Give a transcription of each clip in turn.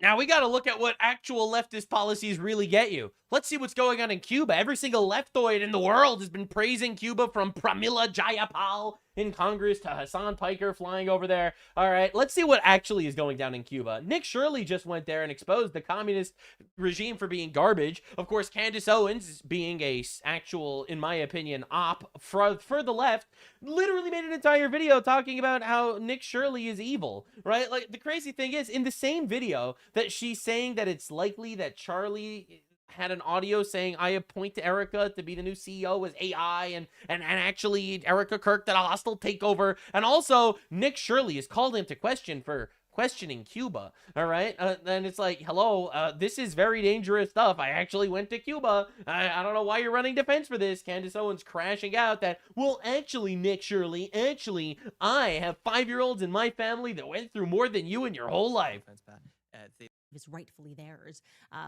Now we got to look at what actual leftist policies really get you. Let's see what's going on in Cuba. Every single leftoid in the world has been praising Cuba, from Pramila Jayapal in Congress to Hassan Piker flying over there. All right, let's see what actually is going down in Cuba. Nick Shirley just went there and exposed the communist regime for being garbage. Of course, Candace Owens, being a actual, in my opinion, op for the left, literally made an entire video talking about how Nick Shirley is evil, right? Like, the crazy thing is, in the same video that she's saying that it's likely that Charlie had an audio saying, I appoint Erica to be the new CEO as AI, and actually Erica Kirk did a hostile takeover, and also Nick Shirley is called into question for questioning Cuba. All right, and it's like, hello, this is very dangerous stuff. I actually went to Cuba. I don't know why you're running defense for this. Candace Owens crashing out that, well, actually, Nick Shirley, actually, I have 5-year-olds in my family that went through more than you in your whole life. That's bad. Is rightfully theirs.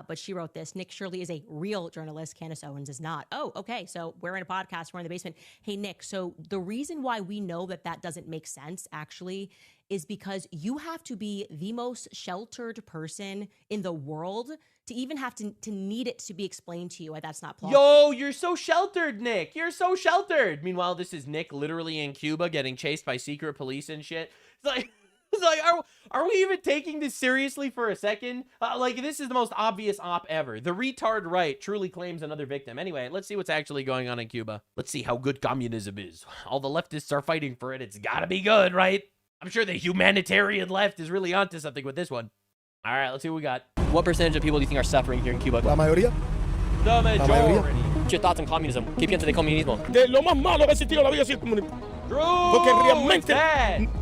But she wrote this: Nick Shirley is a real journalist. Candace Owens is not. Oh, okay. So we're in a podcast. We're in the basement. Hey, Nick. So the reason why we know that that doesn't make sense actually is because you have to be the most sheltered person in the world to even have to need it to be explained to you why that's not plausible. Yo, you're so sheltered, Nick. You're so sheltered. Meanwhile, this is Nick literally in Cuba getting chased by secret police and shit. It's like... It's like, are we even taking this seriously for a second? Like, this is the most obvious op ever. The retard right truly claims another victim. Anyway, let's see what's actually going on in Cuba. Let's see how good communism is. All the leftists are fighting for it. It's gotta be good, right? I'm sure the humanitarian left is really onto something with this one. All right, let's see what we got. What percentage of people do you think are suffering here in Cuba? La mayoría. The majority. What's your thoughts on communism? ¿Qué piensas de comunismo? De lo más malo que ha existido en la vida ha sido el comunismo. Porque realmente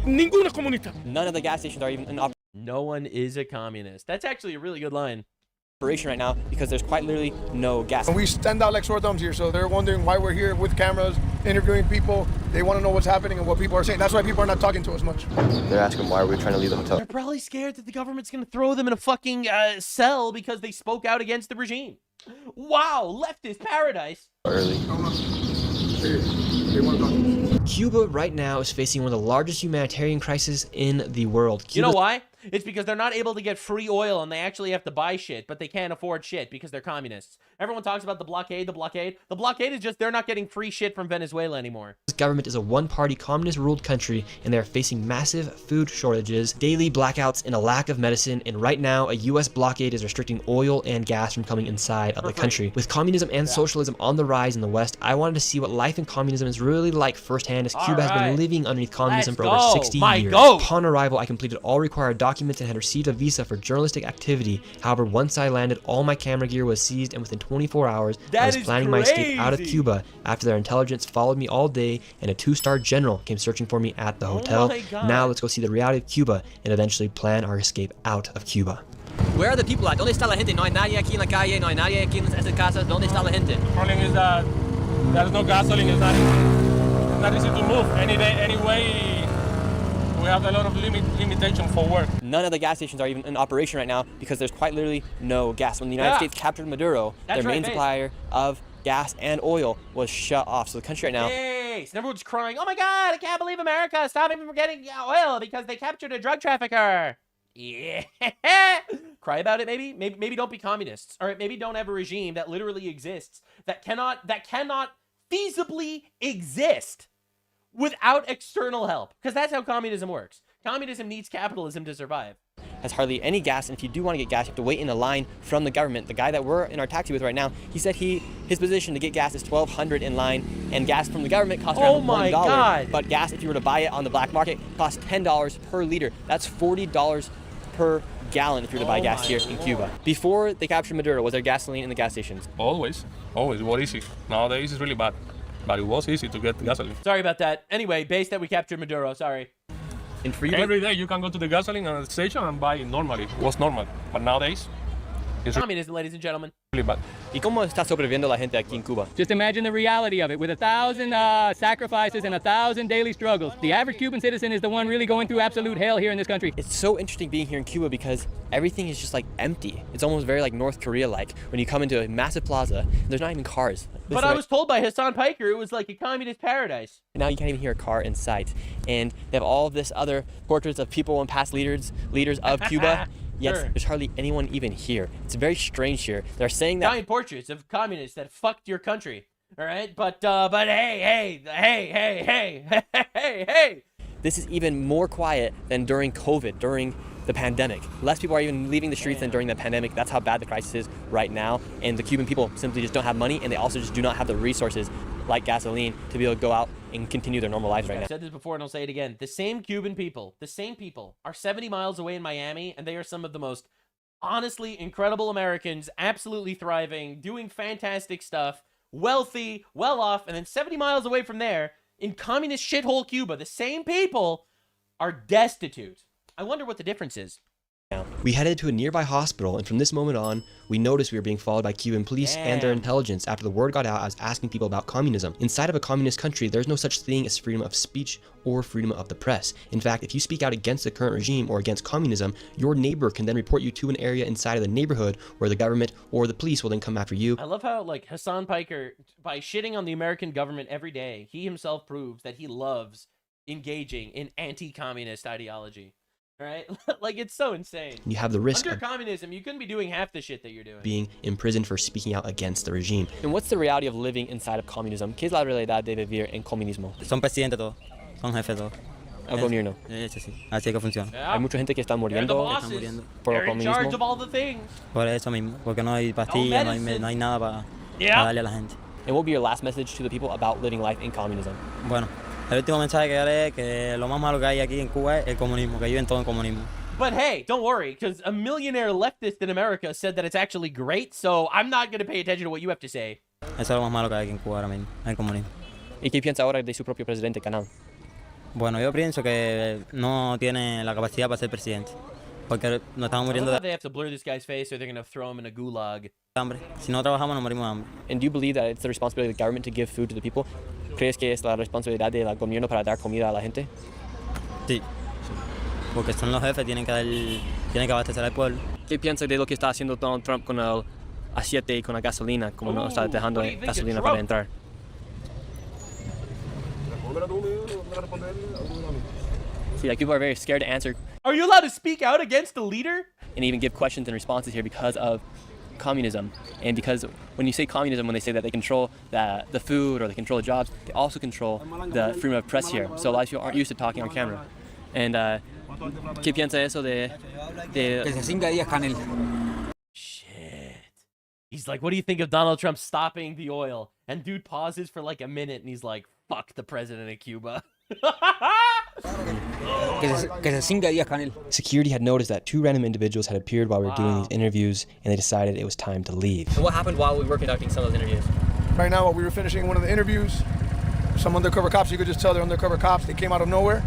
ninguno es comunista. None of the gas stations are even in operation No one is a communist. That's actually a really good line. right now because there's quite literally no gas. And we stand out like sore thumbs here, so they're wondering why we're here with cameras, interviewing people. They want to know what's happening and what people are saying. That's why people are not talking to us much. They're asking why are we trying to leave the hotel. They're probably scared that the government's going to throw them in a fucking cell because they spoke out against the regime. Wow, leftist paradise. Early. Cuba right now is facing one of the largest humanitarian crises in the world. You know why? It's because they're not able to get free oil and they actually have to buy shit, but they can't afford shit because they're communists. Everyone talks about the blockade, the blockade. The blockade is just they're not getting free shit from Venezuela anymore. This government is a one-party communist-ruled country, and they're facing massive food shortages, daily blackouts, and a lack of medicine. And right now, a U.S. blockade is restricting oil and gas from coming inside of the country. With communism and socialism on the rise in the West, I wanted to see what life in communism is really like firsthand, as Cuba has been living underneath communism for over 60 years. Upon arrival, I completed all required documents and had received a visa for journalistic activity. However, once I landed, all my camera gear was seized, and within 24 hours, I was planning my escape out of Cuba after their intelligence followed me all day, and a 2-star general came searching for me at the hotel. Now let's go see the reality of Cuba and eventually plan our escape out of Cuba. Where are the people at? ¿Dónde está la gente? No hay nadie aquí en la calle, no hay nadie aquí en estas casas. ¿Dónde está la gente? The problem is that there's no gasoline. It's not easy to move. Anyway, we have a lot of limitation for work. None of the gas stations are even in operation right now because there's quite literally no gas. When the United States captured Maduro, their main supplier of gas and oil was shut off. So the country right now... Hey, and everyone's crying, oh my God, I can't believe America is stopping from getting oil because they captured a drug trafficker. Yeah. Cry about it, maybe? Maybe don't be communists. All right, maybe don't have a regime that literally exists, that cannot feasibly exist without external help, because that's how communism works. Communism needs capitalism to survive. Has hardly any gas, and if you do want to get gas, you have to wait in a line from the government. The guy that we're in our taxi with right now, he said his position to get gas is $1,200 in line, and gas from the government costs around $1. God. But gas, if you were to buy it on the black market, costs $10 per liter. That's $40 per gallon if you were to buy gas here in Cuba. Before they captured Maduro, was there gasoline in the gas stations? Always. It was easy. Nowadays it's really bad. But it was easy to get gasoline. Sorry about that. Anyway, base that we captured Maduro, sorry. In free Every day you can go to the gasoline station and buy it normally. It was normal. But nowadays, it's Communism, ladies and gentlemen. really bad. ¿Y cómo está sobreviviendo la gente aquí en Cuba? Just imagine the reality of it. With 1,000 sacrifices and 1,000 daily struggles, the average Cuban citizen is the one really going through absolute hell here in this country. It's so interesting being here in Cuba because everything is just like empty. It's almost very like North Korea-like. When you come into a massive plaza, there's not even cars. But I was told by Hassan Piker it was like a communist paradise. Now you can't even hear a car in sight. And they have all of this other portraits of people and past leaders of Cuba. Yet Sure. there's hardly anyone even here. It's very strange here. They're saying that Italian portraits of communists that fucked your country. All right, but hey, hey. this is even more quiet than during COVID, during the pandemic. Less people are even leaving the streets than during the pandemic. That's how bad the crisis is right now. And the Cuban people simply just don't have money, and they also just do not have the resources like gasoline to be able to go out and continue their normal lives right now. I've said this before and I'll say it again. The same Cuban people, are 70 miles away in Miami, and they are some of the most honestly incredible Americans, absolutely thriving, doing fantastic stuff, wealthy, well off, and then 70 miles away from there, in communist shithole Cuba, the same people are destitute. I wonder what the difference is. We headed to a nearby hospital, and from this moment on, we noticed we were being followed by Cuban police and their intelligence after the word got out as asking people about communism. Inside of a communist country, there's no such thing as freedom of speech or freedom of the press. In fact, if you speak out against the current regime or against communism, your neighbor can then report you to an area inside of the neighborhood where the government or the police will then come after you. I love how, like, Hassan Piker, by shitting on the American government every day, he himself proves that he loves engaging in anti-communist ideology. Right? Like, it's so insane. You have the risk Under of communism, you couldn't be doing half the shit that you're doing. being imprisoned for speaking out against the regime. And what's the reality of living inside of communism? ¿Qué es la realidad de vivir en comunismo? Son presidentes todos, son jefes todos. El gobierno. Sí, así que funciona. Yeah. Hay mucha gente que está They're the muriendo bosses. muriendo. por el They're in charge comunismo. of all the things. Por eso mismo, porque no hay pastillas, no hay nada para darle a la gente. And what will be your last message to the people about living life in communism? Bueno, el último mensaje que daré es que lo más malo que hay aquí en Cuba es el comunismo, que viven todo en comunismo. But hey, don't worry, because a millionaire leftist in America said that it's actually great, so I'm not going to pay attention to what you have to say. Eso es lo más malo que hay aquí en Cuba ahora mismo, el comunismo. ¿Y qué piensa ahora de su propio presidente, Canal? Bueno, yo pienso que no tiene la capacidad para ser presidente, porque nos estamos I muriendo love how de they have to blur this guy's face or they're going to throw him in a gulag. hambre. Si no trabajamos, nos morimos de hambre. And do you believe that it's the responsibility of the government to give food to the people? ¿Crees que es la responsabilidad del gobierno para dar comida a la gente? Sí, porque son los jefes, tienen que abastecer al pueblo. ¿Qué piensa de lo que está haciendo Donald Trump con el aceite y con la gasolina, como no está dejando what do you think of gasolina Trump? para entrar? See, like, people are very scared to answer Are you allowed to speak out against the leader? and even give questions and responses here because of communism. And because when you say communism, when they say that they control the food or they control the jobs, they also control the freedom of press here. So a lot of people aren't used to talking on camera. And ¿qué piensa eso de Que se cinga Díaz Canel. Shit. He's like, what do you think of Donald Trump stopping the oil? And dude pauses for like a minute and he's like, fuck the president of Cuba. Que se cinga Díaz Canel. Security had noticed that two random individuals had appeared while we were doing these interviews, and they decided it was time to leave. So what happened while we were conducting some of those interviews? Right now, while we were finishing one of the interviews, some undercover cops, you could just tell they're undercover cops. They came out of nowhere.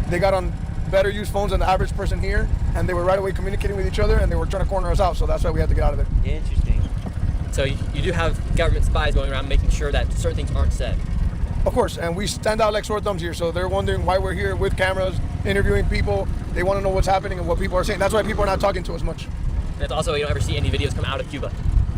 They got on better used phones than the average person here, and they were right away communicating with each other, and they were trying to corner us out, so that's why we had to get out of there. Interesting. So you do have government spies going around making sure that certain things aren't said. Of course, and we stand out like sore thumbs here, so they're wondering why we're here with cameras, interviewing people. They want to know what's happening and what people are saying. That's why people are not talking to us much. That's also why you don't ever see any videos come out of Cuba.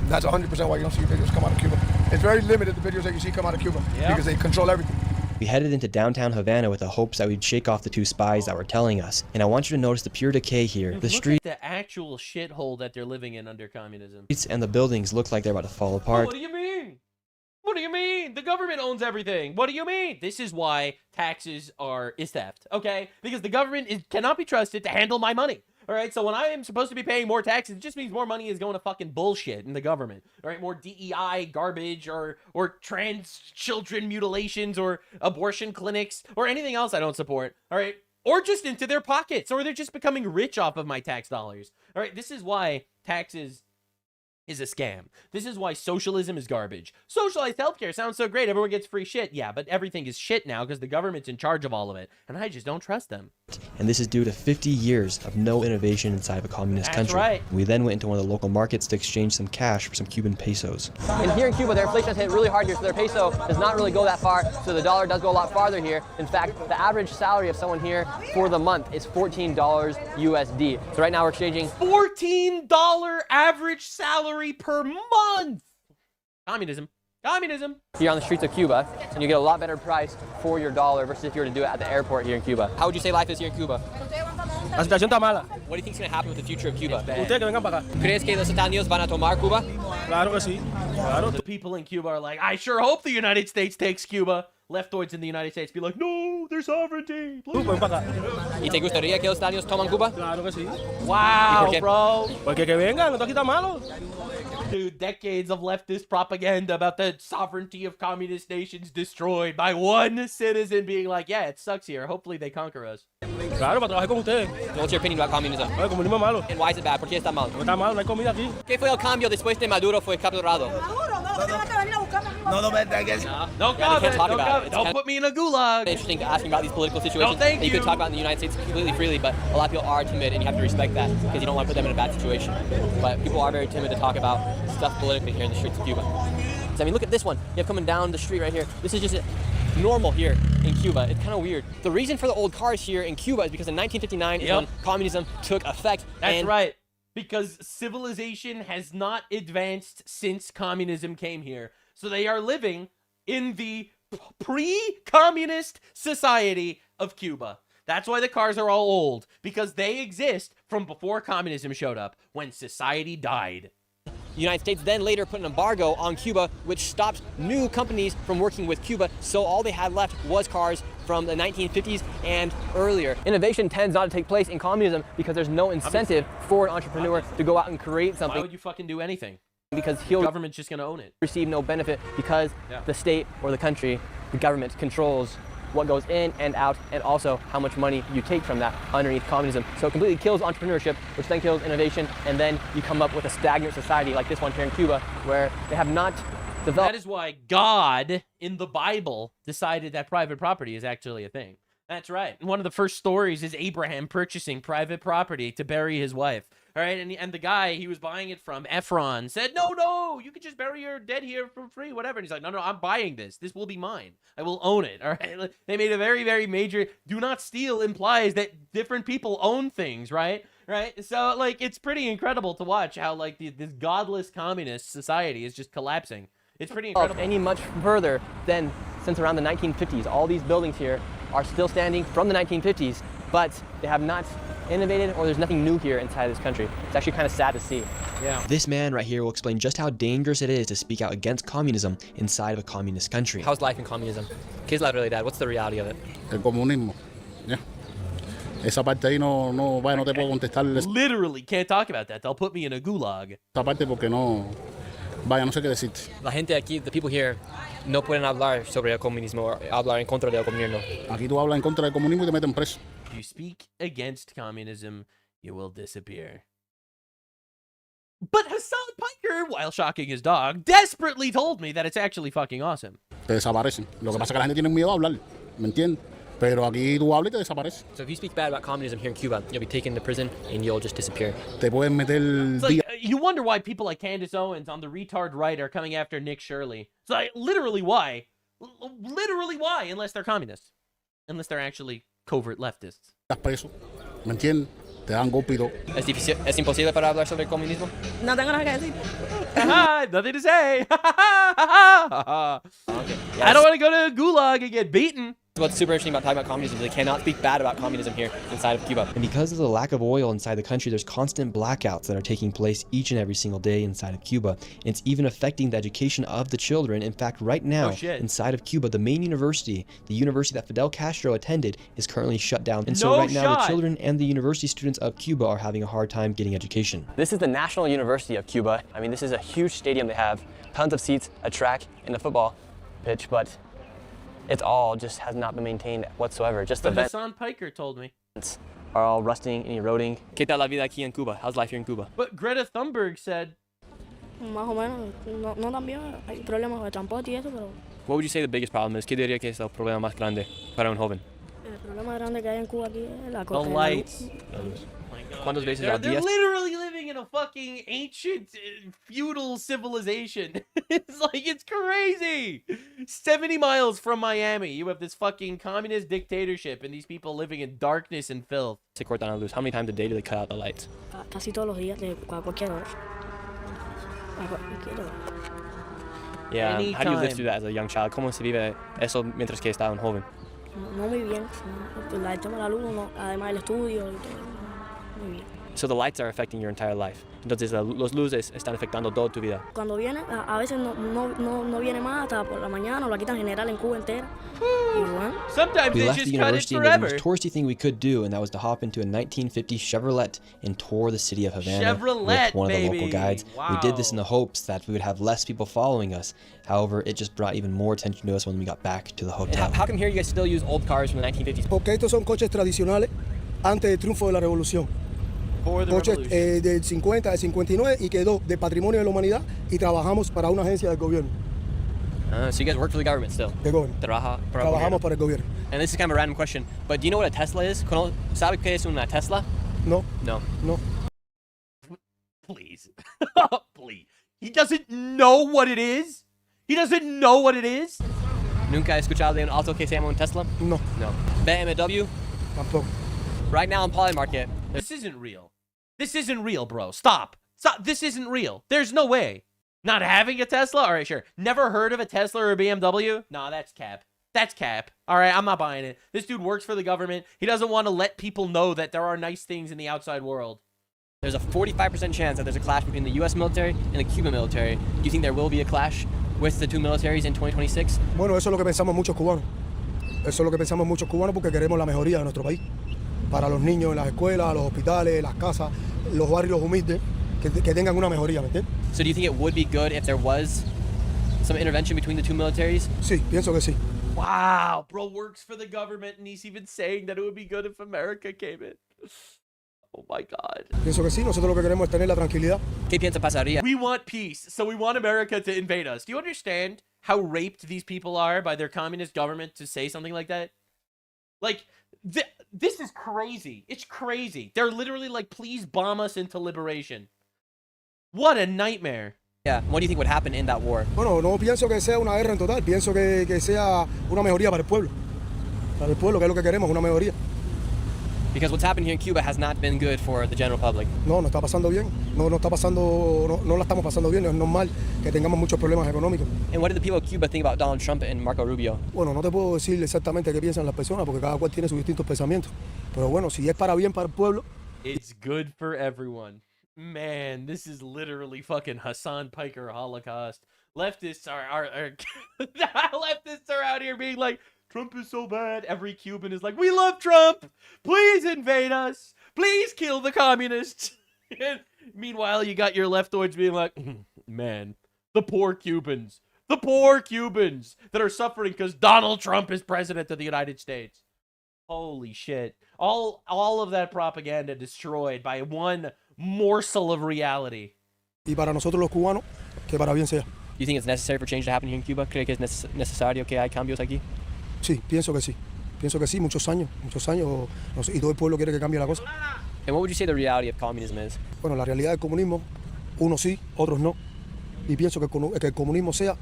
That's 100% why you don't see videos come out of Cuba. It's very limited, the videos that you see come out of Cuba, because they control everything. We headed into downtown Havana with the hopes that we'd shake off the two spies that were telling us. And I want you to notice the pure decay here. The Look streets at the actual shithole that they're living in under communism. and the buildings look like they're about to fall Oh, apart. what do you mean? What do you mean? The government owns everything. What do you mean? This is why taxes is theft, okay? Because the government cannot be trusted to handle my money. All right, so when I am supposed to be paying more taxes, it just means more money is going to fucking bullshit in the government. All right, more DEI garbage or trans children mutilations or abortion clinics or anything else I don't support. All right, or just into their pockets, or they're just becoming rich off of my tax dollars. All right, this is why taxes is a scam. This is why socialism is garbage. Socialized healthcare sounds so great. Everyone gets free shit. Yeah, but everything is shit now because the government's in charge of all of it. And I just don't trust them. And this is due to 50 years of no innovation inside of a communist That's country. right. We then went into one of the local markets to exchange some cash for some Cuban pesos. And here in Cuba, their inflation has hit really hard here, so their peso does not really go that far, so the dollar does go a lot farther here. In fact, the average salary of someone here for the month is $14 USD. So right now we're exchanging $14 average salary per month. Communism. Communism. Here on the streets of Cuba, and you get a lot better price for your dollar versus if you were to do it at the airport here in Cuba. How would you say life is here in Cuba? La situación está mala. What do you think is going to happen with the future of Cuba? Ustedes que vengan para acá. ¿Crees que los Estados Unidos van a tomar Cuba? Claro que sí. Claro. The people in Cuba are like, I sure hope the United States takes Cuba. Leftoids in the United States be like, no, their sovereignty. Tú, ven para acá. ¿Y te gustaría que los Estados Unidos toman Cuba? Claro que sí. Wow, ¿Y por qué? bro. Porque que vengan, no te quita malo. Dude, decades of leftist propaganda about the sovereignty of communist nations destroyed by one citizen being like, yeah, it sucks here. Hopefully they conquer us. Claro, para trabajar con ustedes. What's your opinion about communism? El comunismo es malo. And why is it bad? ¿Por qué está mal? No está malo, no hay comida aquí. ¿Qué fue el cambio después de Maduro fue capturado? No comment, talk no about it. comment. It's Don't kind put me in a gulag. Interesting asking about these political situations. thank And you could you. talk about in the United States completely freely, but a lot of people are timid, and you have to respect that because you don't want to put them in a bad situation. But people are very timid to talk about stuff politically here in the streets of Cuba. So, I mean, look at this one. You have coming down the street right here. This is just normal here in Cuba. It's kind of weird. The reason for the old cars here in Cuba is because in 1959 is when communism took effect. That's right. Because civilization has not advanced since communism came here. So they are living in the pre-communist society of Cuba. That's why the cars are all old. Because they exist from before communism showed up, when society died. The United States then later put an embargo on Cuba, which stopped new companies from working with Cuba, so all they had left was cars from the 1950s and earlier. Innovation tends not to take place in communism because there's no incentive for an entrepreneur to go out and create something. Why would you fucking do anything? Because The government's just gonna own it. receive no benefit because the state or the country, the government controls what goes in and out, and also how much money you take from that underneath communism. So it completely kills entrepreneurship, which then kills innovation, and then you come up with a stagnant society like this one here in Cuba, where they have not developed. That is why God in the Bible decided that private property is actually a thing. That's right. One of the first stories is Abraham purchasing private property to bury his wife. All right, and the guy he was buying it from, Ephron, said, no, you could just bury your dead here for free, whatever. And he's like, no, I'm buying this. This will be mine. I will own it. All right. They made a very, very major. Do not steal implies that different people own things, right? Right. So like, it's pretty incredible to watch how like this godless communist society is just collapsing. It's pretty incredible. Any much further than since around the 1950s. All these buildings here are still standing from the 1950s, but they have not innovated, or there's nothing new here inside this country. It's actually kind of sad to see. Yeah. This man right here will explain just how dangerous it is to speak out against communism inside of a communist country. How's life in communism? ¿Qué es la realidad? What's the reality of it? El comunismo. Ya. Esa parte ahí no te puedo contestar Literally can't talk about that. They'll put me in a gulag. esa parte porque no sé qué decirte. La gente aquí, the people here, no pueden hablar sobre el comunismo o hablar en contra del gobierno. Aquí tú hablas en contra del comunismo y te meten preso. If you speak against communism, you will disappear. But Hassan Piker, while shocking his dog, desperately told me that it's actually fucking awesome. Te desaparecen. Lo que pasa es que la gente tiene miedo a hablar, ¿me entiendes? Pero aquí tú hablas y te desapareces. So if you speak bad about communism here in Cuba, you'll be taken to prison and you'll just disappear. Te pueden meter It's like, you wonder why people like Candace Owens on the retard right are coming after Nick Shirley. It's like, literally why? Literally why? Unless they're communists. Unless they're actually covert leftists. Estás preso, ¿me entiendes? Te dan golpe y todo. ¿Es imposible para hablar sobre el comunismo? No tengo nada que decir. Nothing to say. Okay. I don't want to go to a gulag and get beaten. What's super interesting about talking about communism is they cannot speak bad about communism here inside of Cuba. And because of the lack of oil inside the country, there's constant blackouts that are taking place each and every single day inside of Cuba. It's even affecting the education of the children. In fact, right now, inside of Cuba, the main university, the university that Fidel Castro attended, is currently shut down. And so right now, the children and the university students of Cuba are having a hard time getting education. This is the National University of Cuba. I mean, this is a huge stadium they have, tons of seats, a track, and a football pitch, but it's all just has not been maintained whatsoever. Just the But Hassan Piker told me. vents are all rusting and eroding. ¿Qué tal la vida aquí en Cuba? How's life here in Cuba? But Greta Thunberg said, Más o menos, no tan bien, hay problemas de transporte y eso, pero What would you say the biggest problem is? ¿Qué diría que es el problema más grande para un joven? el problema grande que hay en Cuba aquí es la the cosa. lights. ¿Cuántos veces They're, al they're día? literally living in a fucking ancient feudal civilization. It's like, it's crazy. 70 miles from Miami, you have this fucking communist dictatorship and these people living in darkness and filth. Se cortan la luz. How many times a day do they cut out the lights? Casi todos los días, de cualquier hora. A cualquier hora. Yeah. How do you live Anytime. through that as a young child? ¿Cómo se vive eso mientras que está un joven? No muy bien. El tema de la luz, no, además del estudio y todo. Muy bien. So the lights are affecting your entire life. Entonces los luces están afectando toda tu vida. Cuando viene, a veces no viene más hasta por la mañana, o la quitan general en Cuba entera. Y bueno. Sometimes We they left just the cut it university and did the forever. most touristy thing we could do, and that was to hop into a 1950 Chevrolet and tour the city of Havana Chevrolet, with one of the baby. local guides. We did this in the hopes that we would have less people following us. However, it just brought even more attention to us when we got back to the hotel. How come here you guys still use old cars from the 1950s? Porque estos son coches tradicionales antes del triunfo de la revolución. For the Coches revolution. del 50, del 59 y quedó de patrimonio de la humanidad y trabajamos para una agencia del gobierno. So you guys work for the government still? De gobierno. Trabaja para el Trabajamos gobierno. para el gobierno. And this is kind of a random question, but do you know what a Tesla is? ¿Sabe qué es una Tesla? No, No. no. Please. Please. He doesn't know what it is? He doesn't know what it is? ¿Nunca he escuchado de un auto que se llama un Tesla? No, No. BMW? tampoco. Right now on Polymarket, This isn't real. This isn't real, bro. Stop. Stop. This isn't real. There's no way. Not having a Tesla? All right, sure. Never heard of a Tesla or a BMW? Nah, that's cap. That's cap. All right, I'm not buying it. This dude works for the government. He doesn't want to let people know that there are nice things in the outside world. there's a 45% chance that there's a clash between the U.S. military and the Cuban military. Do you think there will be a clash with the two militaries in 2026? Bueno, eso es lo que pensamos muchos cubanos. Eso es lo que pensamos muchos cubanos porque queremos la mejoría de nuestro país. Para los niños en las escuelas, los hospitales, las casas, los barrios humildes, que tengan una mejoría, ¿me entiendes? So do you think it would be good if there was some intervention between the two militaries? Sí, pienso que sí. Wow, bro works for the government and he's even saying that it would be good if America came in. Oh my God. Pienso que sí. Nosotros lo que queremos es tener la tranquilidad. ¿Qué piensa pasaría? We want peace, so we want America to invade us. Do you understand how raped these people are by their communist government to say something like that? Like, this is crazy. It's crazy. They're literally like, please bomb us into liberation. What a nightmare. Yeah. What do you think would happen in that war? Bueno, no pienso que sea una guerra en total. Pienso que sea una mejoría para el pueblo. Para el pueblo, que es lo que queremos, una mejoría. Because what's happened here in Cuba has not been good for the general public. No, no está pasando bien. No está pasando, no la estamos pasando bien. Es normal que tengamos muchos problemas económicos. And what did the people of Cuba think about Donald Trump and Marco Rubio? Bueno, no te puedo decir exactamente qué piensan las personas porque cada cual tiene sus distintos pensamientos. Pero bueno, si es para bien para el pueblo. It's good for everyone. Man, this is literally fucking Hassan Piker Holocaust. Leftists are leftists are out here being like, Trump is so bad. Every Cuban is like, we love Trump. Please invade us. Please kill the communists. Meanwhile, you got your leftoids being like, man, the poor Cubans that are suffering because Donald Trump is president of the United States. Holy shit. All of that propaganda destroyed by one morsel of reality. Y para nosotros los cubanos, que para bien sea. Do you think it's necessary for change to happen here in Cuba? ¿Cree que es necesario que hay cambios aquí? Sí, pienso que sí. Pienso que sí, muchos años, no sé, y todo el pueblo quiere que cambie la cosa. And what would you say the reality of communism is? Bueno, la realidad del comunismo, unos sí, otros no. Y pienso que el comunismo sea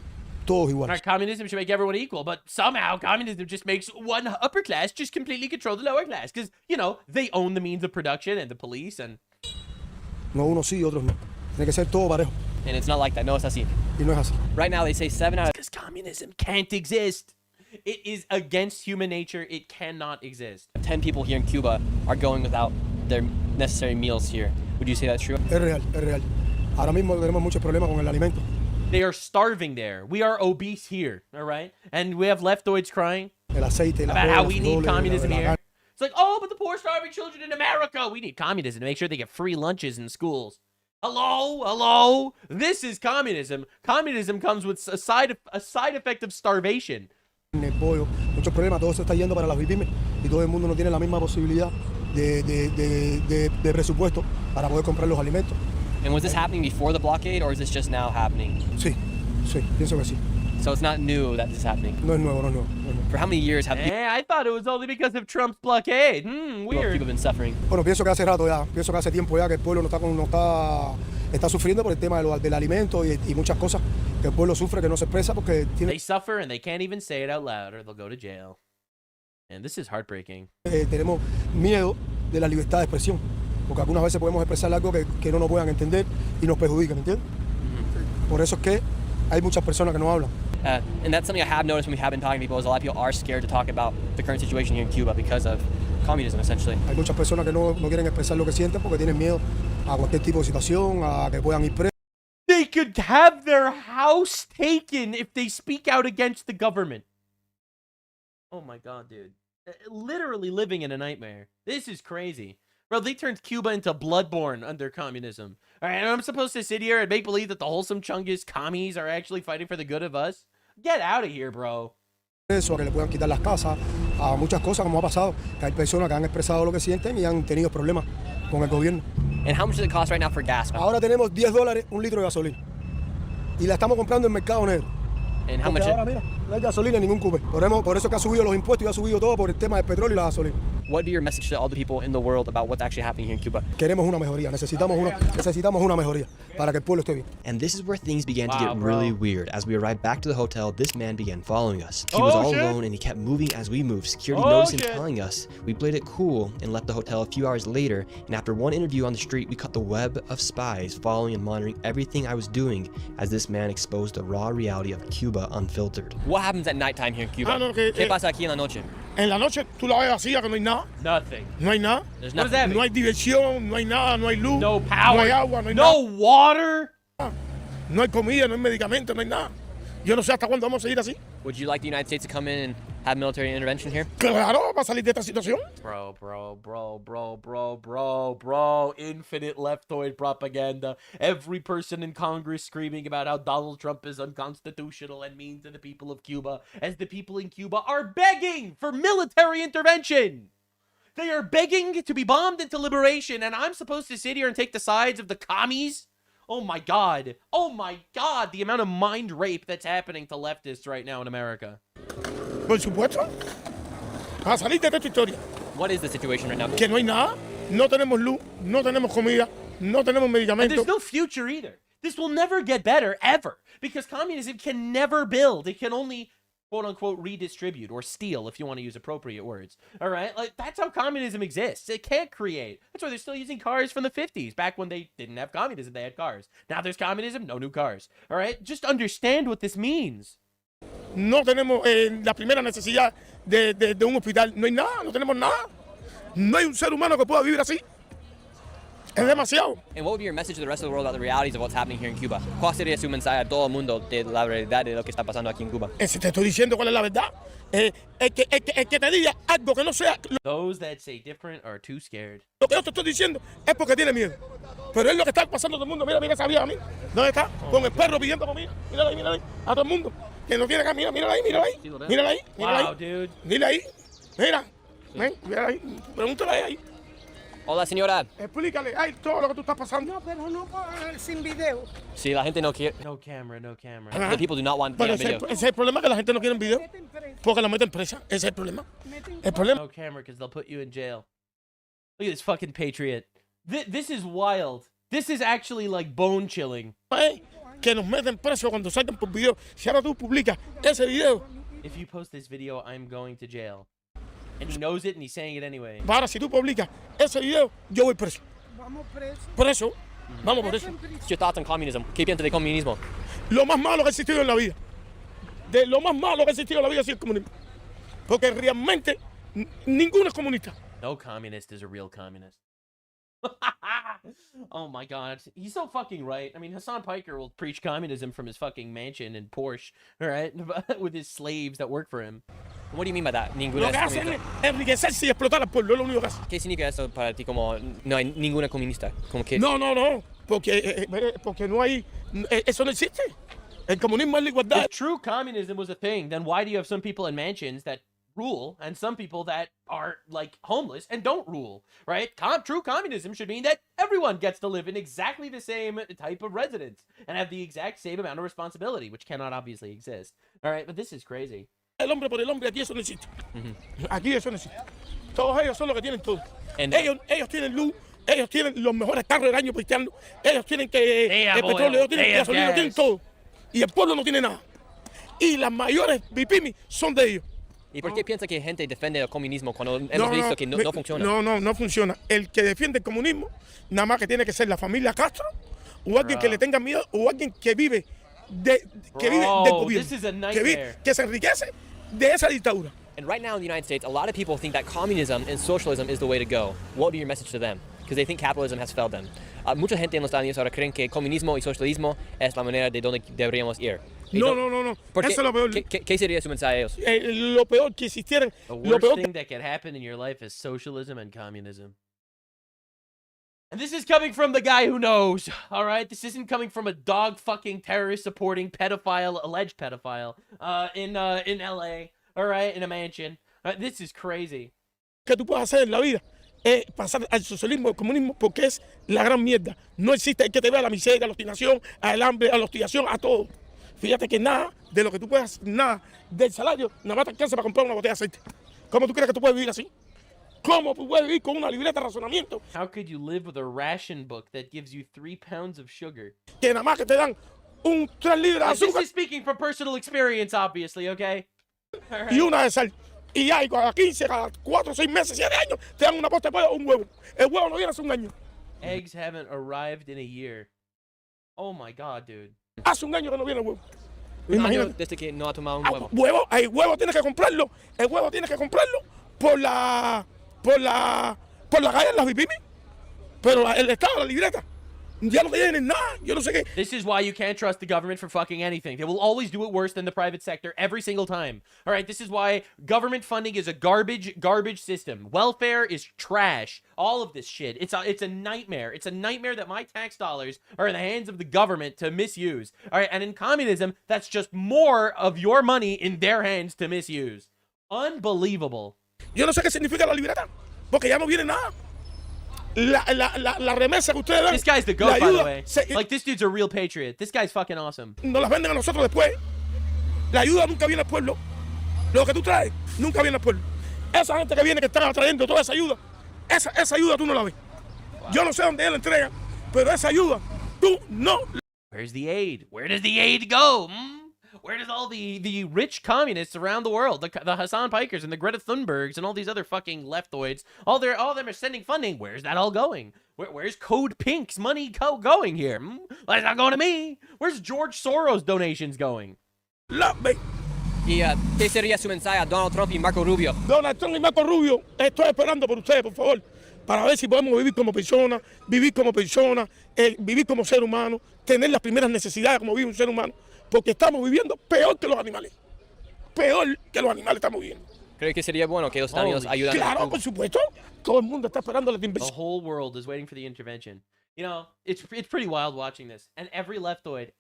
todos iguales. Our communism should make everyone equal, but somehow communism just makes one upper class just completely control the lower class because, you know, they own the means of production and the police and... No, unos sí, otros no. Tiene que ser todo parejo. And it's not like that. No, es así. Y no es así. Right now, they say 7 out of... Because communism can't exist. It is against human nature. It cannot exist. 10 people here in Cuba are going without their necessary meals here. Would you say that's true? Es real, es real. Ahora mismo tenemos muchos problemas con el alimento. They are starving there. We are obese here, all right? And we have leftoids crying El aceite, about how we need communism here. It's like, oh, but the poor starving children in America, we need communism to make sure they get free lunches in schools. Hello? This is communism. Communism comes with a side effect of starvation. El pollo, muchos problemas, todo se está yendo para las pymes y todo el mundo no tiene la misma posibilidad de presupuesto para poder comprar los alimentos. And was this happening before the blockade, or is this just now happening? Sí, pienso que sí. So it's not new that this is happening. No es nuevo. For how many years have I thought it was only because of Trump's blockade. Weird. people been suffering? Bueno, pienso que hace rato ya, pienso que hace tiempo ya que el pueblo está sufriendo por el tema del alimento y muchas cosas que el pueblo sufre, que no se expresa porque They suffer and they can't even say it out loud or they'll go to jail. And this is heartbreaking. tenemos miedo de la libertad de expresión, porque algunas veces podemos expresar algo que no nos puedan entender y nos perjudica, ¿me entiendes? Por eso es que hay muchas personas que no hablan. And that's something I have noticed when we have been talking to people is a lot of people are scared to talk about the current situation here in Cuba because of communism, essentially. Hay muchas personas que no quieren expresar lo que sienten porque tienen miedo a cualquier tipo de situación, a que puedan ir presos. They could have their house taken if they speak out against the government. Oh my god, dude. Literally living in a nightmare. This is crazy. Bro, they turned Cuba into Bloodborne under communism. Alright, and I'm supposed to sit here and make believe that the wholesome Chungus commies are actually fighting for the good of us? Get out of here, bro. Eso, a que le puedan quitar las casas, a muchas cosas como ha pasado, que hay personas que han expresado lo que sienten y han tenido problemas con el gobierno. And how much does it cost right now for gas? Ahora tenemos $10 un litro de gasolina y la estamos comprando en mercado negro. And how much? Ahora, mira, no hay gasolina en ningún Cuba. Por eso que ha subido los impuestos y ha subido todo por el tema del petróleo y la gasolina. What be your message to all the people in the world about what's actually happening here in Cuba? Queremos una mejoría, necesitamos una mejoría para que el pueblo esté bien. And this is where things began to get really weird. As we arrived back to the hotel, this man began following us. He was all alone and he kept moving as we moved. Security noticed him telling us. We played it cool and left the hotel a few hours later, and after one interview on the street, we cut the web of spies following and monitoring everything I was doing as this man exposed the raw reality of Cuba unfiltered. What happens at nighttime here in Cuba? ¿Qué pasa aquí en la noche? En la noche tú la ves vacía, que no hay nada. Nothing. No hay nada. There's nothing. No hay diversión, no hay nada, no hay luz. No power. No hay agua, no hay no nada. water. No hay comida, no hay medicamentos, no hay nada. Yo no sé hasta cuándo vamos a seguir así. Would you like the United States to come in and have military intervention here? Claro, para salir de esta situación. Bro. Infinite leftoid propaganda. Every person in Congress screaming about how Donald Trump is unconstitutional and mean to the people of Cuba, as the people in Cuba are begging for military intervention. They are begging to be bombed into liberation, and I'm supposed to sit here and take the sides of the commies? Oh my god, the amount of mind rape that's happening to leftists right now in America. Por supuesto. A salir de esta historia. What is the situation right now? Que no hay nada, no tenemos luz, no tenemos comida, no tenemos And medicamentos. there's no future either. This will never get better, ever. Because communism can never build. It can only, quote-unquote, redistribute or steal, if you want to use appropriate words. All right? Like, that's how communism exists. It can't create. That's why they're still using cars from the 50s. Back when they didn't have communism, they had cars. Now there's communism, no new cars. All right? Just understand what this means. No tenemos la primera necesidad de un hospital. No hay nada, no tenemos nada. No hay un ser humano que pueda vivir así. Es demasiado. And what would be your message to the rest of the world about the realities of what's happening here in Cuba? ¿Cuál sería su mensaje a todo el mundo de la realidad de lo que está pasando aquí en Cuba? Te estoy diciendo cuál es la verdad. El que te diga algo que no sea Those that say different are too scared. lo que yo te estoy diciendo es porque tiene miedo. Pero es lo que está pasando a todo el mundo. Mira esa vieja a mí. ¿Dónde está? Con el perro pidiendo comida. Mírala ahí. A todo el mundo. Que no tiene comida. Mírala ahí. Wow, dude. Mira ahí. Mira. Mira ahí. Pregúntale ahí. Hola, señora. Explícale ahí todo lo que tú estás pasando. No, pero no sin video. Sí, la gente no quiere. No camera. The people do not want Pero video. ese es el problema, que la gente no quiere video. Porque la meten presa. Ese es el problema. No camera, because they'll put you in jail. Look at this fucking patriot. This is wild. This is actually like bone chilling. Que nos meten preso cuando salgan por video. Si ahora tú publicas ese video. If you post this video, I'm going to jail. And he knows it and he's saying it anyway. Ahora, si tú publicas ese video, yo voy preso. Vamos preso. Preso. Vamos por eso. What's your thoughts on communism? ¿Qué piensas de comunismo? Lo más malo que ha existido en la vida. De lo más malo que ha existido en la vida ha sido el comunismo. Porque realmente ninguno es comunista. No communist is a real communist. Oh my god. He's so fucking right. I mean, Hassan Piker will preach communism from his fucking mansion in Porsche, all right? With his slaves that work for him. What do you mean by that? Lo que hacen es enriquecerse y explotar al pueblo, es lo único que hacen. ¿Qué significa eso para ti como no hay ninguna comunista? Como que... No, porque no hay, eso no existe. El comunismo es la igualdad. If true communism was a thing, then why do you have some people in mansions that rule and some people that are like homeless and don't rule, right? True communism should mean that everyone gets to live in exactly the same type of residence and have the exact same amount of responsibility, which cannot obviously exist. All right, but this is crazy. El hombre por el hombre, aquí eso no existe. Aquí eso no existe. Todos ellos son los que tienen todo. Ellos tienen luz, ellos tienen los mejores carros del año cristiano, ellos tienen el petróleo, ellos tienen gasolina, ellos tienen todo. Y el pueblo no tiene nada. Y las mayores bipimis son de ellos. ¿Y por qué piensa que gente defiende el comunismo cuando hemos visto que no funciona? No funciona. El que defiende el comunismo, nada más que tiene que ser la familia Castro, o alguien que le tenga miedo, o alguien que vive que vive del gobierno. This is a nightmare. Que se enriquece de esa dictadura. And right now in the United States, a lot of people think that communism and socialism is the way to go. What would be your message to them? Because they think capitalism has failed them. Mucha gente en los Estados Unidos ahora creen que comunismo y socialismo es la manera de donde deberíamos ir. No. ¿Por qué? Eso es lo peor. ¿Qué sería su mensaje a ellos? Lo peor que existieran. The Lo worst peor thing that could happen in your life is socialism and communism. And this is coming from the guy who knows, all right? This isn't coming from a dog-fucking terrorist-supporting pedophile, alleged pedophile, in LA, all right, in a mansion. This is crazy. que tú puedes hacer en la vida es pasar al socialismo, al comunismo, porque es la gran mierda. No existe el que te vea la miseria, a la obstinación, al hambre, a la hostigación, a todo. Fíjate que nada de lo que tú puedas, nada del salario, nada más te alcanza para comprar una botella de aceite. ¿Cómo tú crees que tú puedes vivir así? ¿Cómo tú puedes vivir con una libreta de razonamiento? How could you live with a ration book that gives you 3 pounds of sugar? Que nada más que te dan un 3 libras de azúcar. This is speaking from personal experience, obviously, okay? All right. Y una de sal. Y hay cada 15, cada 4, 6 meses, 7 años, te dan una posta de pollo o un huevo. El huevo no viene hace un año. Eggs haven't arrived in a year. Oh my God, dude. Hace un año que no viene el huevo. Imagínate. Desde que no ha tomado un huevo. El huevo tienes que comprarlo. El huevo tienes que comprarlo por la calle en las Vtube. Pero el Estado, la libreta, ya no tienen nada. Yo no sé qué. This is why you can't trust the government for fucking anything. They will always do it worse than the private sector every single time. All right, this is why government funding is a garbage system. Welfare is trash. All of this shit. It's a nightmare. It's a nightmare that my tax dollars are in the hands of the government to misuse. All right, and in communism, that's just more of your money in their hands to misuse. Unbelievable. Yo no sé qué significa la libreta, porque ya no viene nada. La remesa que ustedes dan. This guy's the goat, by the way. Like, this dude's a real patriot. This guy's fucking awesome. Nos las venden a nosotros después. La ayuda nunca viene al pueblo. Lo que tú traes nunca viene al pueblo. Esa gente que viene, que están trayendo toda esa ayuda, esa ayuda tú no la ves. Yo no sé dónde él la entrega, pero esa ayuda tú no. Where's the aid? Where does the aid go? Where does all the rich communists around the world, the Hassan Pikers and the Greta Thunbergs and all these other fucking leftoids, all of them are sending funding. Where's that all going? Where's Code Pink's money going here? Well, it's not going to me. Where's George Soros' donations going? ¿Y qué sería su mensaje a Donald Trump y Marco Rubio? Donald Trump y Marco Rubio, estoy esperando por ustedes, por favor, para ver si podemos vivir como personas, vivir como ser humano, tener las primeras necesidades como vive un ser humano. Porque estamos viviendo peor que los animales. Peor que los animales estamos viviendo. ¿Cree que sería bueno que los Estados Unidos ayudaran? Claro, por supuesto. Todo el mundo está esperando la intervención. The whole world is waiting for the intervention. You know, it's pretty wild watching this. And every leftoid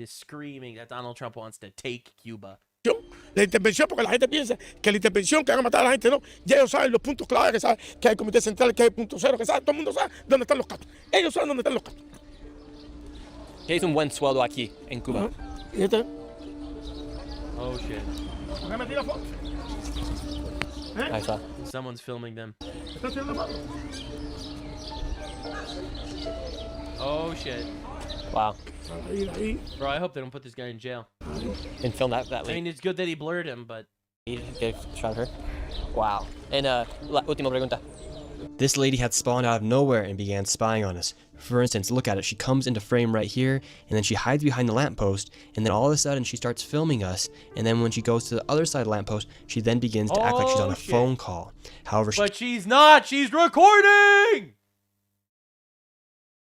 is screaming that Donald Trump wants to take Cuba. La intervención, porque la gente piensa que la intervención que van a matar a la gente, no. Ya ellos saben los puntos claves, que saben que hay el comité central, que hay punto cero, que saben, todo el mundo sabe dónde están los casos. Ellos saben dónde están los casos. ¿Qué es un buen sueldo aquí en Cuba? ¿Y este? Oh shit. ¿Me metí la foto? Ahí está. Someone's filming them. ¿Estás haciendo la foto? Oh shit. Wow. Ahí. Bro, I hope they don't put this guy in jail. And film that I mean, it's good that he blurred him, but... Shot her. Wow. And la última pregunta. This lady had spawned out of nowhere and began spying on us. For instance, look at it. She comes into frame right here, and then she hides behind the lamppost, and then all of a sudden she starts filming us, and then when she goes to the other side of the lamppost, she then begins to act like she's on a phone call. However, but she's not! She's recording!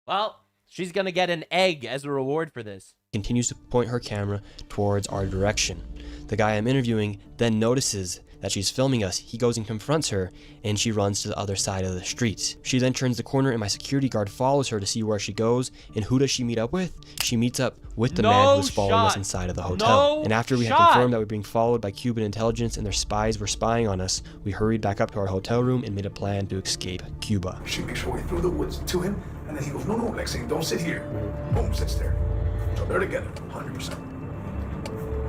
Well, she's gonna get an egg as a reward for this. Continues to point her camera towards our direction. The guy I'm interviewing then notices that she's filming us. He goes and confronts her, and she runs to the other side of the street. She then turns the corner, and my security guard follows her to see where she goes. And who does she meet up with? She meets up with the man who's following us inside of the hotel. And after we had confirmed that we were being followed by Cuban intelligence and their spies were spying on us, we hurried back up to our hotel room and made a plan to escape Cuba. She makes her way through the woods to him, and then he goes, no, Lexi, don't sit here. Boom, sits there. So they're together, 100%.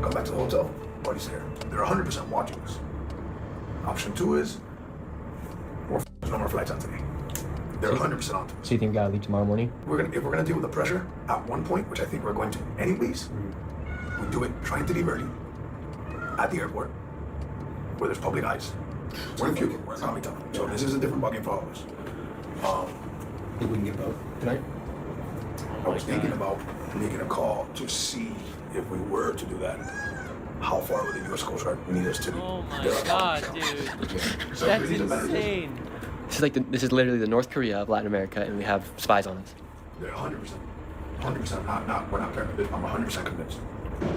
Come back to the hotel, buddy's there. They're 100% watching us. Option 2 is no more flights on today. They're 100% on to us. So you think we gotta leave tomorrow morning? If we're gonna deal with the pressure at one point, which I think we're going to anyways, we do it trying to leave early at the airport where there's public eyes. We're in Cuba, we're in Comitown, so this is a different bugging for all of us. Think we can get both tonight? I was thinking about making a call to see if we were to do that. How far would the U.S. Coast Guard need us to be? Oh my god, dude. That's insane. This is literally the North Korea of Latin America, and we have spies on us. They're 100%. 100%. We're not convinced. I'm 100% convinced.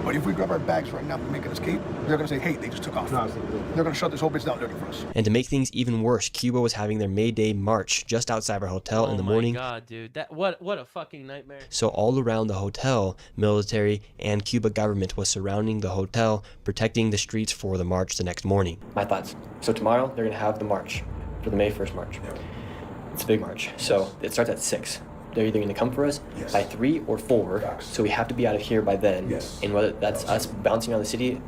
But if we grab our bags right now and make an escape, they're gonna say, hey, they just took off. They're gonna shut this whole bitch down looking for us. And to make things even worse, Cuba was having their May Day march just outside our hotel in the morning. Oh my god, dude. What a fucking nightmare. So all around the hotel, military and Cuba government was surrounding the hotel, protecting the streets for the march the next morning. My thoughts. So tomorrow, they're gonna have the march for the May 1st march. Yeah. It's a big march. So it starts at 6. They're either going to come for us by 3 or 4, so we have to be out of here by then. Yes. And whether that's us bouncing around the city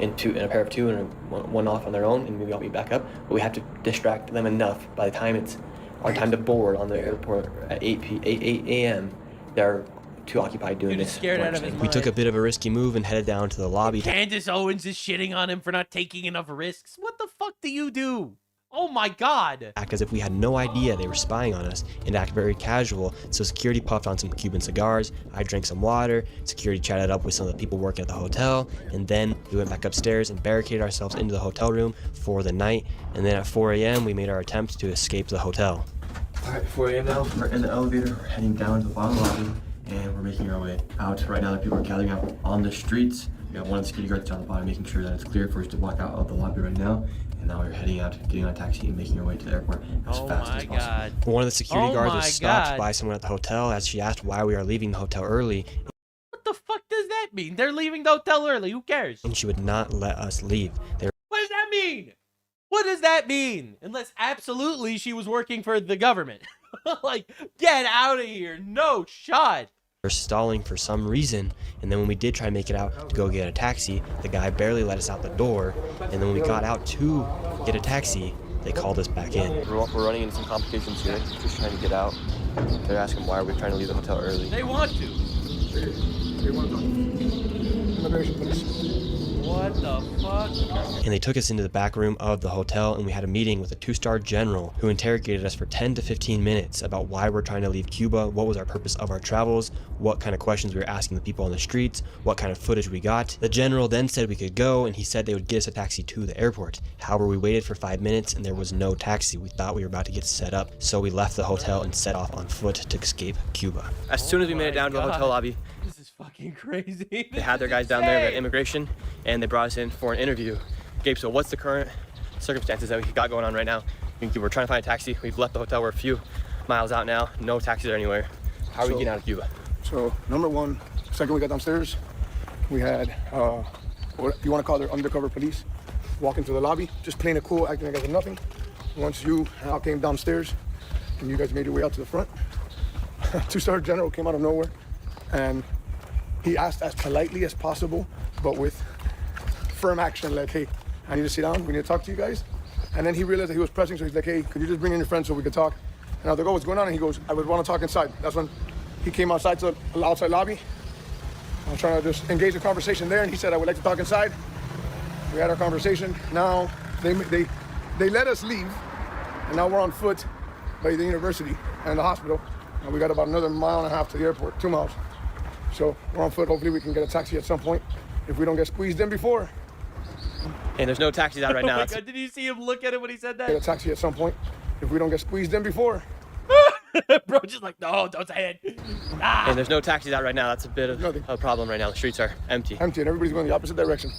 in a pair of 2 and one off on their own, and maybe I'll be back up, but we have to distract them enough by the time it's our time to board on the airport at 8 a.m. They're too occupied doing this. Scared out of his mind. We took a bit of a risky move and headed down to the lobby. Candace Owens is shitting on him for not taking enough risks. What the fuck do you do? Oh my god. Act as if we had no idea they were spying on us and act very casual, so security puffed on some Cuban cigars, I drank some water, security chatted up with some of the people working at the hotel, and then we went back upstairs and barricaded ourselves into the hotel room for the night, and then at 4 a.m. we made our attempt to escape the hotel. Alright, 4 a.m. now, we're in the elevator, we're heading down to the bottom lobby, and we're making our way out. Right now the people are gathering up on the streets. We have one of the security guards down the bottom making sure that it's clear for us to walk out of the lobby right now. And now we're heading out, getting on a taxi and making our way to the airport as fast as possible. God. One of the security guards was stopped by someone at the hotel as she asked why we are leaving the hotel early. What the fuck does that mean? They're leaving the hotel early. Who cares? And she would not let us leave. What does that mean? What does that mean? Unless absolutely she was working for the government. Like, get out of here. No shot. We're stalling for some reason, and then when we did try to make it out to go get a taxi, the guy barely let us out the door, and then when we got out to get a taxi, they called us back in. We're running into some complications here, just trying to get out. They're asking why are we trying to leave the hotel early. They want to. They want to. Immigration police. What the fuck? And they took us into the back room of the hotel, and we had a meeting with a 2-star general who interrogated us for 10 to 15 minutes about why we're trying to leave Cuba, what was our purpose of our travels, what kind of questions we were asking the people on the streets, what kind of footage we got. The general then said we could go, and he said they would get us a taxi to the airport. However, we waited for 5 minutes and there was no taxi. We thought we were about to get set up, so we left the hotel and set off on foot to escape Cuba. As soon as we made it down to the hotel lobby, this is fucking crazy. They had their guys down there at immigration, and they brought us in for an interview. Gabe, so what's the current circumstances that we got going on right now? We're trying to find a taxi. We've left the hotel. We're a few miles out now. No taxis anywhere. How are we getting out of Cuba? So, number one, second we got downstairs, we had, what you want to call their undercover police, walk into the lobby, just playing it cool, acting like it was nothing. Once you and I came downstairs, and you guys made your way out to the front, 2-star general came out of nowhere, and he asked as politely as possible, but with firm action, like, hey, I need to sit down, we need to talk to you guys. And then he realized that he was pressing, so he's like, hey, could you just bring in your friend so we could talk? And I was like, oh, what's going on? And he goes, I would want to talk inside. That's when he came outside to the outside lobby. I was trying to just engage the conversation there, and he said, I would like to talk inside. We had our conversation. Now, they let us leave, and now we're on foot by the university and the hospital. And we got about another 1.5 miles to the airport, 2 miles. So we're on foot. Hopefully we can get a taxi at some point if we don't get squeezed in before. And there's no taxis out right now. Oh my God, did you see him look at it when he said that? Get a taxi at some point if we don't get squeezed in before. Bro, just like, no, don't say it. Ah. And there's no taxis out right now. That's a bit of a problem right now. The streets are empty. Empty, and everybody's going the opposite direction.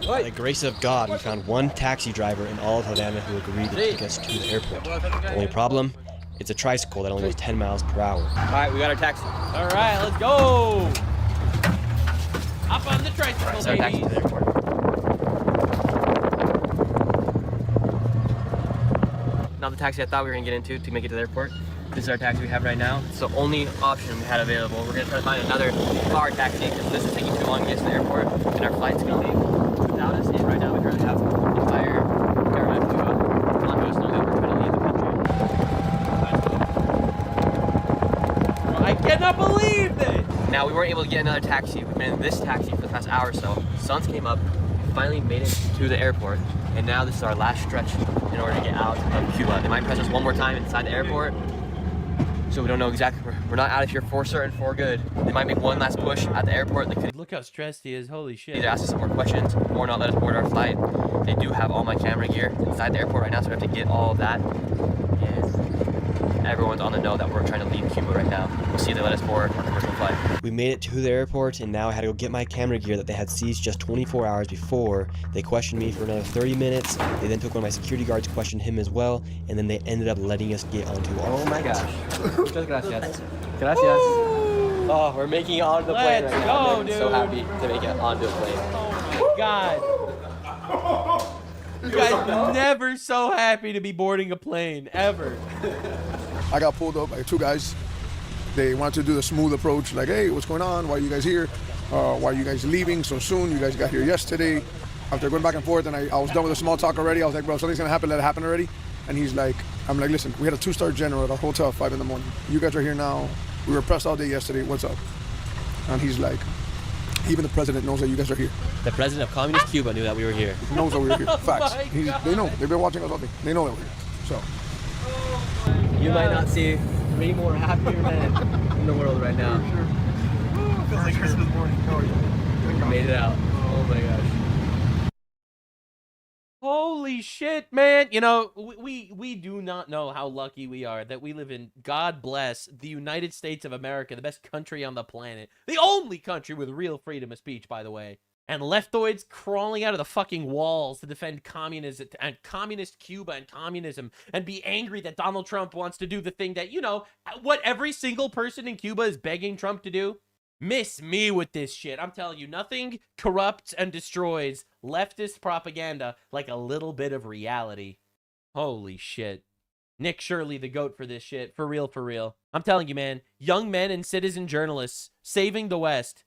By the grace of God, we found one taxi driver in all of Havana who agreed to take us to the airport. The only problem, it's a tricycle that only goes 10 miles per hour. All right, we got our taxi. All right, let's go. Hop on the tricycle, baby. Taxi to the airport. Not the taxi I thought we were gonna get into to make it to the airport. This is our taxi we have right now. It's the only option we had available. We're gonna try to find another car taxi because this is taking too long to get to the airport, and our flight's gonna leave without us. And right now we currently have the entire government to let us know that we're trying to leave the country. I cannot believe this! Now we weren't able to get another taxi. We've been in this taxi for the past hour or so. Suns came up, we finally made it to the airport, and now this is our last stretch in order to get out of Cuba. They might press us one more time inside the airport. So we don't know exactly. We're not out of here for certain, for good. They might make one last push at the airport. They could Look how stressed he is. Holy shit. either ask us some more questions or not let us board our flight. They do have all my camera gear inside the airport right now, so we have to get all of that. And everyone's on the know that we're trying to leave Cuba right now. We'll see if they let us board our commercial flight. We made it to the airport, and now I had to go get my camera gear that they had seized just 24 hours before. They questioned me for another 30 minutes. They then took one of my security guards, questioned him as well, and then they ended up letting us get onto our Oh my gosh. Muchas gracias. Gracias. Oh, we're making it onto the plane right now. I'm so happy to make it onto the plane. Oh, God. You guys are never so happy to be boarding a plane, ever. I got pulled up by two guys. They wanted to do the smooth approach, like, hey, what's going on? Why are you guys here? Why are you guys leaving so soon? You guys got here yesterday. After going back and forth, and I was done with the small talk already. I was like, bro, something's gonna happen, let it happen already. And he's like, I'm like, listen, we had a 2-star general at our hotel at 5 in the morning. You guys are here now. We were pressed all day yesterday. What's up? And he's like, even the president knows that you guys are here. The president of communist Cuba knew that we were here. He knows that we were here. Facts. They know. They've been watching us all day. They know that we're here. So. You might not see 3 more happier men in the world right now. Sure. Feels like Christmas morning. How are you? Made it out. Oh my gosh. Holy shit, man. You know, we do not know how lucky we are that we live in, God bless, the United States of America, the best country on the planet. The only country with real freedom of speech, by the way. And leftoids crawling out of the fucking walls to defend communism and communist Cuba and communism and be angry that Donald Trump wants to do the thing that, you know, what every single person in Cuba is begging Trump to do. Miss me with this shit. I'm telling you, nothing corrupts and destroys leftist propaganda like a little bit of reality. Holy shit. Nick Shirley, the GOAT for this shit. For real, for real. I'm telling you, man. Young men and citizen journalists saving the West.